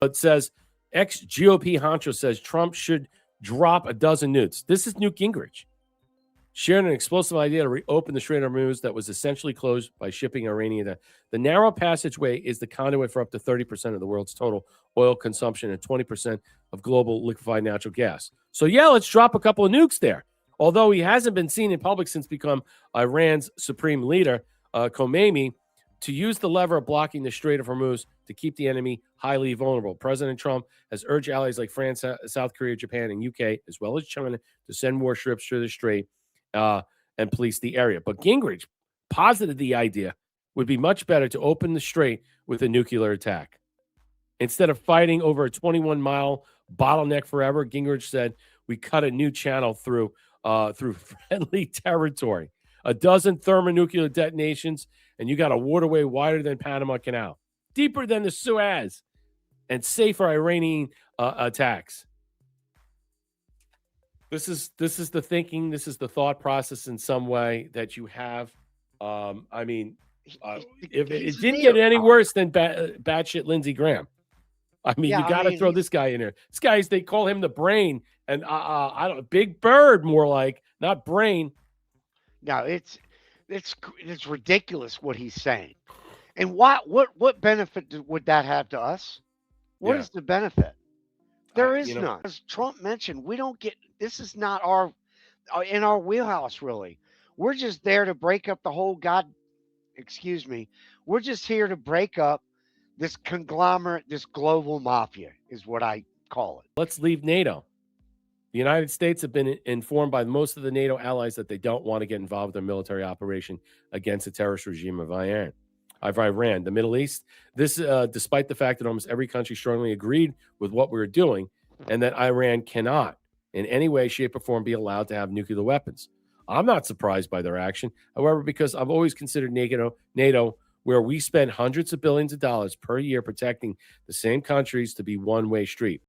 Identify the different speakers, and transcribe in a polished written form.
Speaker 1: It says ex-GOP honcho says Trump should drop a dozen nukes. This is Newt Gingrich. Shared an explosive idea to reopen the Strait of Hormuz that was essentially closed by shipping Iranian. The narrow passageway is the conduit for up to 30% of the world's total oil consumption and 20% of global liquefied natural gas. So, yeah, let's drop a couple of nukes there. Although he hasn't been seen in public since become Iran's supreme leader, Khomeini, to use the lever of blocking the Strait of Hormuz to keep the enemy highly vulnerable. President Trump has urged allies like France, South Korea, Japan, and UK, as well as China, to send more ships through the strait and police the area. But Gingrich posited the idea would be much better to open the strait with a nuclear attack. Instead of fighting over a 21-mile bottleneck forever, Gingrich said, we cut a new channel through friendly territory. A dozen thermonuclear detonations, and you got a waterway wider than Panama Canal, deeper than the Suez, and safer Iranian attacks. This is the thinking. This is the thought process in some way that you have. If it didn't get any worse than batshit Lindsey Graham. You got to throw this guy in there. This guy, they call him the brain, and I don't Big Bird, more like, not brain.
Speaker 2: No, it's ridiculous what he's saying. And what benefit would that have to us? What is the benefit? There is none. As Trump mentioned, we don't get, this is not in our wheelhouse, really. We're just there to break up the whole we're just here to break up this conglomerate, this global mafia is what I call it.
Speaker 1: Let's leave NATO. The United States have been informed by most of the NATO allies that they don't want to get involved in a military operation against the terrorist regime of Iran. The Middle East. This, despite the fact that almost every country strongly agreed with what we were doing, and that Iran cannot, in any way, shape, or form, be allowed to have nuclear weapons. I'm not surprised by their action, however, because I've always considered NATO, where we spend hundreds of billions of dollars per year protecting the same countries, to be one-way street.